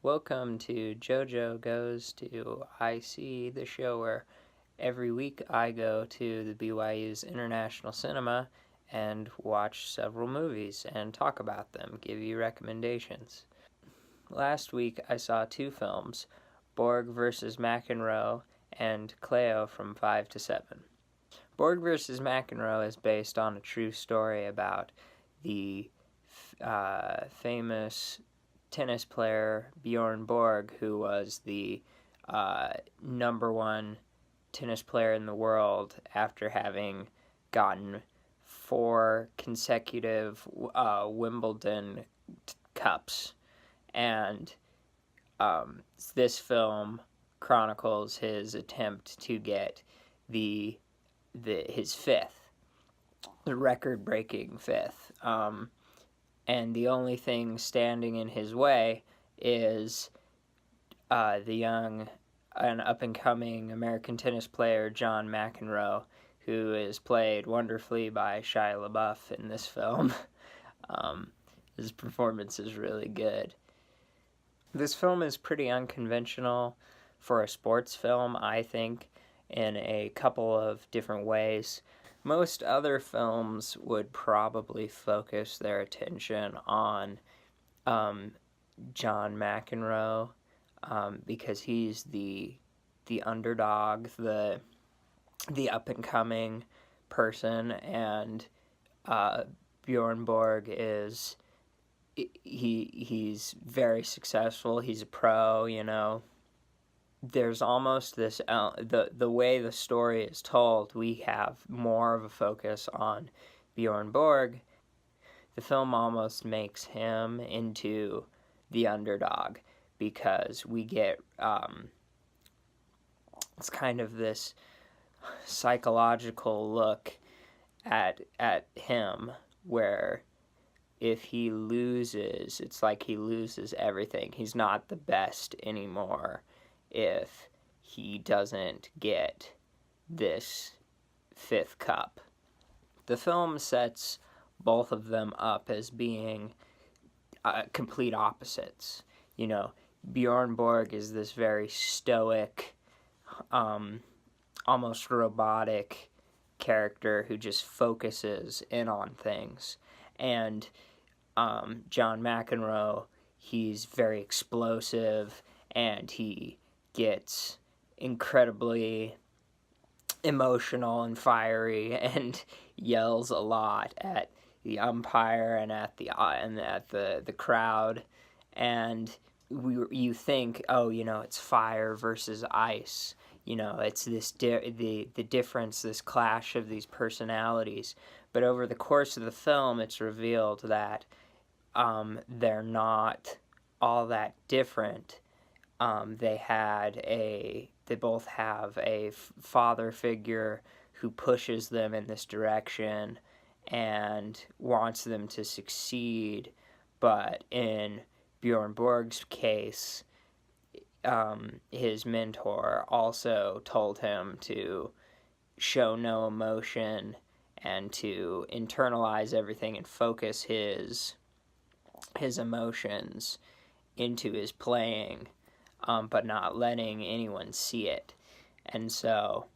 Welcome to Jojo Goes to IC, the show where every week I go to the BYU's International Cinema and watch several movies and talk about them, give you recommendations. Last week I saw two films, Borg vs. McEnroe and Cleo from 5 to 7. Borg vs. McEnroe is based on a true story about the famous tennis player Bjorn Borg, who was the number one tennis player in the world after having gotten 4 consecutive Wimbledon cups. And this film chronicles his attempt to get his fifth, the record-breaking fifth. And the only thing standing in his way is the young and up-and-coming American tennis player John McEnroe, who is played wonderfully by Shia LaBeouf in this film. His performance is really good. This film is pretty unconventional for a sports film, I think, in a couple of different ways. Most other films would probably focus their attention on John McEnroe because he's the underdog, the up-and-coming person, and Bjorn Borg is he's very successful. He's a pro, you know. There's almost this the way the story is told, we have more of a focus on Bjorn Borg. The film almost makes him into the underdog because we get it's kind of this psychological look at him where if he loses, it's like he loses everything. He's not the best anymore if he doesn't get this 5th cup. The film sets both of them up as being complete opposites. You know, Bjorn Borg is this very stoic, almost robotic character who just focuses in on things. And John McEnroe, he's very explosive, and he gets incredibly emotional and fiery and yells a lot at the umpire and at the crowd. And you think, oh, you know, it's fire versus ice. You know, it's this the difference, this clash of these personalities. But over the course of the film, it's revealed that they're not all that different. They both have a father figure who pushes them in this direction and wants them to succeed. But in Bjorn Borg's case, his mentor also told him to show no emotion and to internalize everything and focus his emotions into his playing, but not letting anyone see it. And so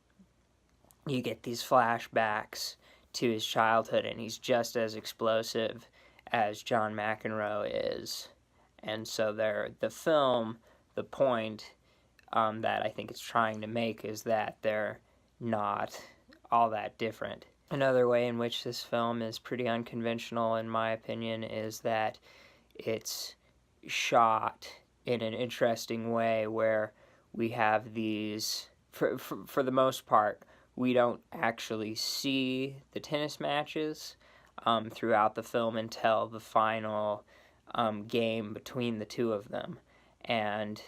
you get these flashbacks to his childhood, and he's just as explosive as John McEnroe is. And so the film, the point that I think it's trying to make is that they're not all that different. Another way in which this film is pretty unconventional, in my opinion, is that it's shot in an interesting way where we have these, for the most part, we don't actually see the tennis matches throughout the film until the final game between the two of them. And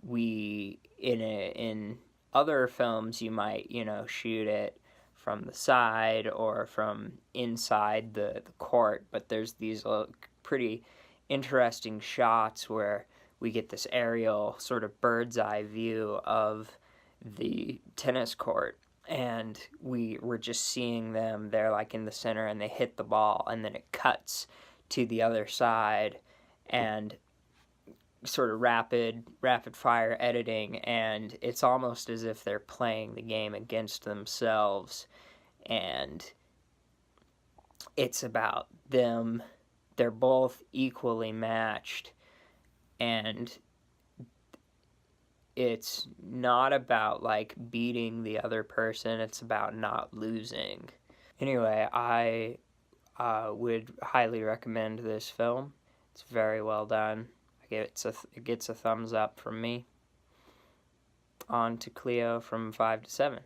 we, in other films, you might, you know, shoot it from the side or from inside the court, but there's these pretty interesting shots where we get this aerial sort of bird's eye view of the tennis court, and we're just seeing them. They're like in the center and they hit the ball, and then it cuts to the other side, and sort of rapid fire editing, and it's almost as if they're playing the game against themselves, and it's about them. They're both equally matched, and it's not about like beating the other person, it's about not losing. Anyway, I would highly recommend this film. It's very well done. It gets a thumbs up from me. On to Cleo from 5 to 7.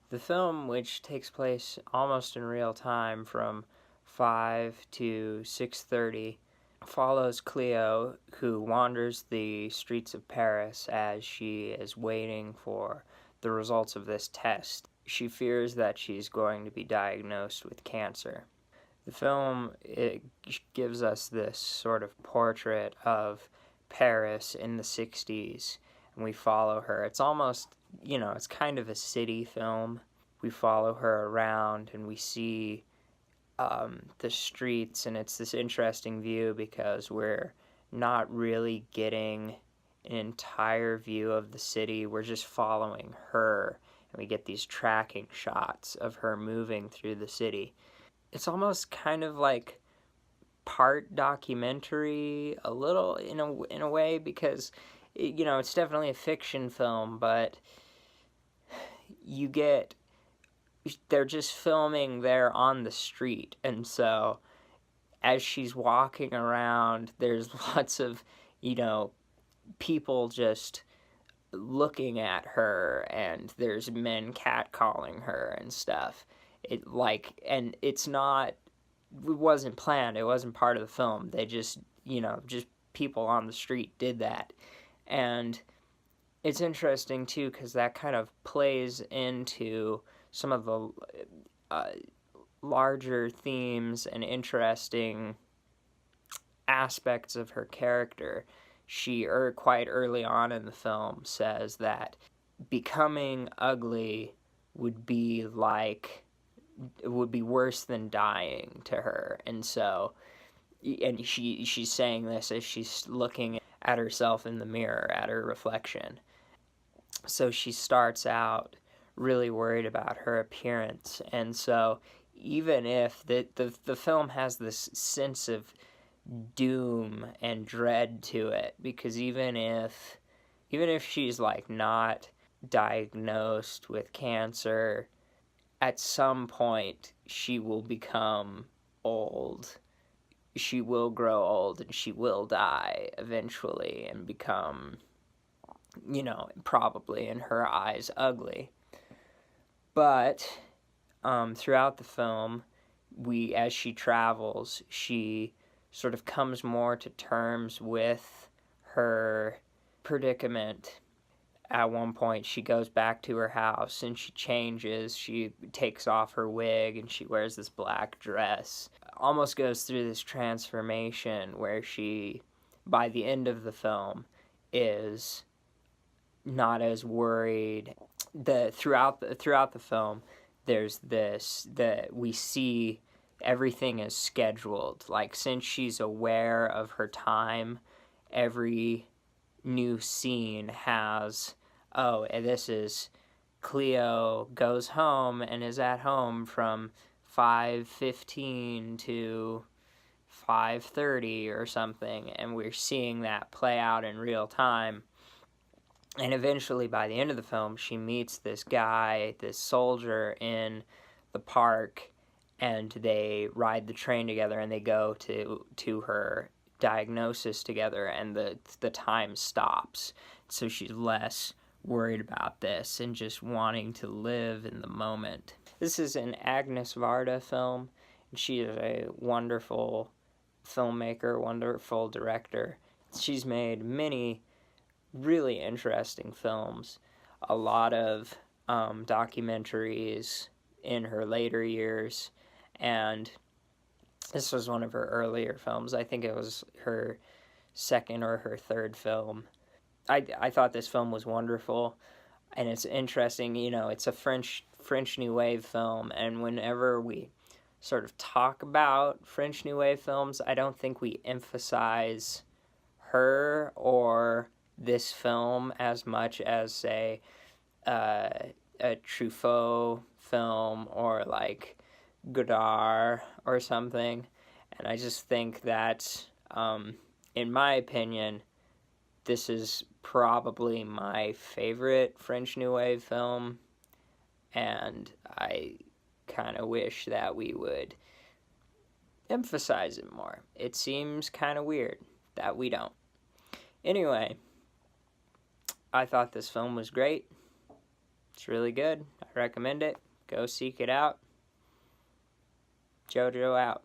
The film, which takes place almost in real time from 5 to 6:30, follows Cleo, who wanders the streets of Paris as she is waiting for the results of this test. She fears that she's going to be diagnosed with cancer. The film, it gives us this sort of portrait of Paris in the 60s, and we follow her. It's almost, it's kind of a city film. We follow her around, and we see the streets, and it's this interesting view because we're not really getting an entire view of the city. We're just following her, and we get these tracking shots of her moving through the city. It's almost kind of like part documentary, a little in a way, because it's definitely a fiction film, but they're just filming there on the street, and so as she's walking around, there's lots of people just looking at her, and there's men catcalling her and stuff. It wasn't planned. It wasn't part of the film. They just people on the street did that. And it's interesting too, because that kind of plays into some of the larger themes and interesting aspects of her character. She, quite early on in the film, says that becoming ugly would be worse than dying to her. And so, and she's saying this as she's looking at herself in the mirror, at her reflection. So she starts out really worried about her appearance, and so even if the film has this sense of doom and dread to it, because even if she's like not diagnosed with cancer, at some point she will become old. She will grow old, and she will die eventually and become, probably in her eyes ugly. But throughout the film, as she travels, she sort of comes more to terms with her predicament. At one point, she goes back to her house and she changes. She takes off her wig and she wears this black dress. Almost goes through this transformation where she, by the end of the film, is not as worried. Throughout the film, there's this that we see everything is scheduled. Like, since she's aware of her time, every new scene has, and this is Cleo goes home and is at home from 5:15 to 5:30 or something, and we're seeing that play out in real time. And eventually, by the end of the film, she meets this guy, this soldier, in the park, and they ride the train together, and they go to her diagnosis together, and the time stops. So she's less worried about this and just wanting to live in the moment. This is an Agnes Varda film, and she is a wonderful filmmaker, wonderful director. She's made many really interesting films, a lot of documentaries in her later years, and this was one of her earlier films. I think it was her second or her third film. I thought this film was wonderful, and it's interesting, it's a French New Wave film, and whenever we sort of talk about French New Wave films, I don't think we emphasize her or this film as much as, say, a Truffaut film or like Godard or something. And I just think that, in my opinion, this is probably my favorite French New Wave film, and I kind of wish that we would emphasize it more. It seems kind of weird that we don't. Anyway, I thought this film was great. It's really good. I recommend it. Go seek it out. Jojo out.